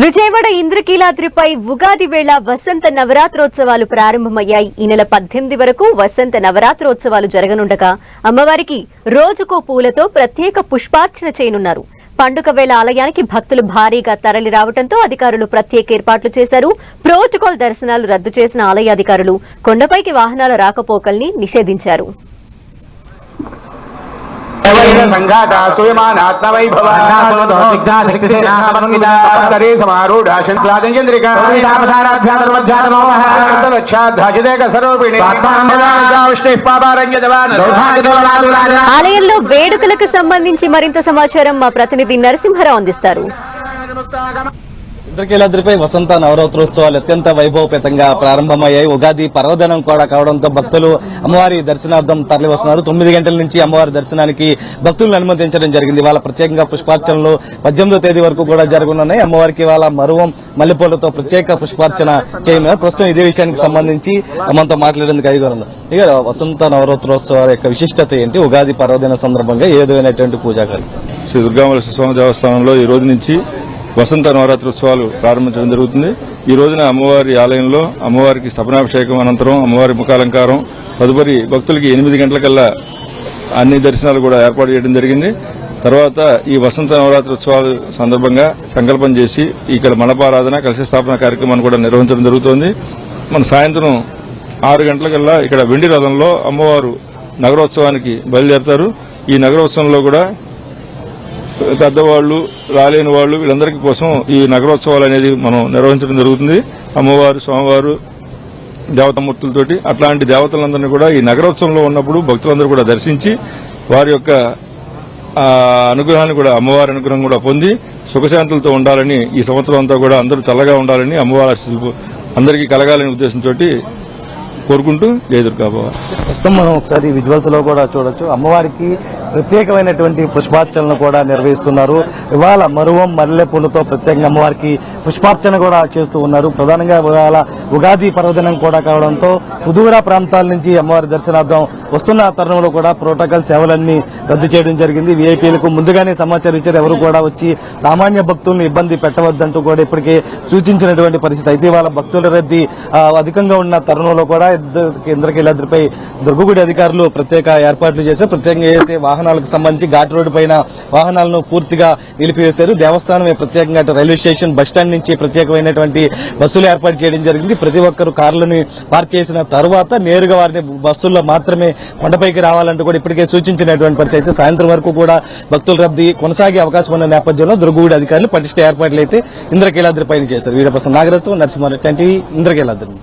విజయవాడ ఇంద్రకీలాద్రిపై ఉగాది వేళ వసంత నవరాత్రోత్సవాలు ప్రారంభమయ్యాయి. ఈ నెల 18 వరకు వసంత నవరాత్రోత్సవాలు జరగనుండగా అమ్మవారికి రోజుకో పూలతో ప్రత్యేక పుష్పార్చన చేయనున్నారు. పండుగ వేళ ఆలయానికి భక్తులు భారీగా తరలి రావడంతో అధికారులు ప్రత్యేక ఏర్పాట్లు చేశారు. ప్రోటోకాల్ దర్శనాలు రద్దు చేసిన ఆలయ అధికారులు కొండపైకి వాహనాల రాకపోకల్ని నిషేధించారు. ఆలయంలో వేడుకలకు సంబంధించి మరింత సమాచారం మా ప్రతినిధి నరసింహారావు అందిస్తారు. ఇంద్రకీలాద్రిపై వసంత నవరాత్రోత్సవాలు అత్యంత వైభవపేతంగా ప్రారంభమయ్యాయి. ఉగాది పర్వదినం కూడా కావడంతో భక్తులు అమ్మవారి దర్శనార్థం తరలి వస్తున్నారు. 9 గంటల నుంచి అమ్మవారి దర్శనానికి భక్తులను అనుమతించడం జరిగింది. వాళ్ళ ప్రత్యేకంగా పుష్పార్చనలు 18వ తేదీ వరకు కూడా జరగనున్నాయి. అమ్మవారికి వాళ్ళ మరువం మల్లెపూలతో ప్రత్యేక పుష్పార్చన చేయనున్నారు. ప్రస్తుతం ఇదే విషయానికి సంబంధించి మనతో మాట్లాడేందుకు అధికారులు ఇక వసంత నవరాత్రోత్సవాల యొక్క విశిష్టత ఏంటి, ఉగాది పర్వదిన సందర్భంగా ఏ విధమైనటువంటి పూజాకాలు? శ్రీ దుర్గామల్లేశ్వర స్వామి దేవస్థానంలో ఈ రోజు నుంచి వసంత నవరాత్రోత్సవాలు ప్రారంభించడం జరుగుతుంది. ఈ రోజున అమ్మవారి ఆలయంలో అమ్మవారికి స్థపనాభిషేకం అనంతరం అమ్మవారి ముఖాలంకారం, తదుపరి భక్తులకి 8 గంటలకల్లా అన్ని దర్శనాలు కూడా ఏర్పాటు చేయడం జరిగింది. తర్వాత ఈ వసంత నవరాత్రోత్సవాల సందర్భంగా సంకల్పం చేసి ఇక్కడ మండపారాధన, కలశ స్థాపన కార్యక్రమాన్ని కూడా నిర్వహించడం జరుగుతోంది. మన సాయంత్రం 6 గంటలకల్లా ఇక్కడ వెండి రథంలో అమ్మవారు నగరోత్సవానికి బయలుదేరతారు. ఈ నగరోత్సవంలో కూడా పెద్దవాళ్లు, రాలేని వాళ్ళు వీళ్ళందరికీ కోసం ఈ నగరోత్సవాలు అనేది మనం నిర్వహించడం జరుగుతుంది. అమ్మవారు, స్వామివారు, దేవతామూర్తులతోటి అట్లాంటి దేవతలందరినీ కూడా ఈ నగరోత్సవంలో ఉన్నప్పుడు భక్తులందరూ కూడా దర్శించి వారి యొక్క అనుగ్రహాన్ని కూడా, అమ్మవారి అనుగ్రహం కూడా పొంది సుఖశాంతులతో ఉండాలని, ఈ సంవత్సరం అంతా కూడా అందరూ చల్లగా ఉండాలని, అమ్మవారి అందరికీ కలగాలనే ఉద్దేశంతో కోరుకుంటూ జయ దుర్గాబావారి. ప్రస్తుతం మనం ఒకసారి విజువల్స్ లో కూడా చూడొచ్చు, అమ్మవారికి ప్రత్యేకమైనటువంటి పుష్పార్చనలు కూడా నిర్వహిస్తున్నారు. ఇవాళ మరువం మల్లెపూలతో ప్రత్యేకంగా అమ్మవారికి పుష్పార్చన కూడా చేస్తూ ఉన్నారు. ప్రధానంగా ఇవాళ ఉగాది పర్వదినం కూడా కావడంతో సుదూర ప్రాంతాల నుంచి అమ్మవారి దర్శనార్థం వస్తున్న తరుణంలో కూడా ప్రోటోకాల్ సేవలన్నీ రద్దు చేయడం జరిగింది. వీఐపీలకు ముందుగానే సమాచారం ఇచ్చారు, ఎవరు కూడా వచ్చి సామాన్య భక్తులను ఇబ్బంది పెట్టవద్దంటూ కూడా ఇప్పటికే సూచించినటువంటి పరిస్థితి. అయితే ఇవాళ భక్తుల రద్దీ అధికంగా ఉన్న తరుణంలో కూడా ఇంద్రకీలాద్రిపై దుర్గగుడి అధికారులు ప్రత్యేక ఏర్పాట్లు చేశారు. ప్రత్యేకంగా ఏదైతే వాహనాలకు సంబంధించి ఘాట్ రోడ్డు పైన వాహనాలను పూర్తిగా నిలిపివేశారు. దేవస్థానం ప్రత్యేకంగా రైల్వే స్టేషన్ బస్టాండ్ నుంచి ప్రత్యేకమైనటువంటి బస్సులు ఏర్పాటు చేయడం జరిగింది. ప్రతి ఒక్కరు కార్లను పార్క్ చేసిన తర్వాత నేరుగా వారిని బస్సుల్లో మాత్రమే కొండపైకి రావాలంటూ కూడా ఇప్పటికే సూచించినటువంటి పరిస్థితి. అయితే సాయంత్రం వరకు కూడా భక్తుల రద్దీ కొనసాగే అవకాశం ఉన్న నేపథ్యంలో దుర్గగుడి అధికారులు పటిష్ట ఏర్పాట్లు అయితే ఇంద్రకీలాద్రి పైన చేశారు. వీరప్రసాద్, నాగరత్నం, నరసింహారెడ్డి, ఇంద్రకీలాద్రి.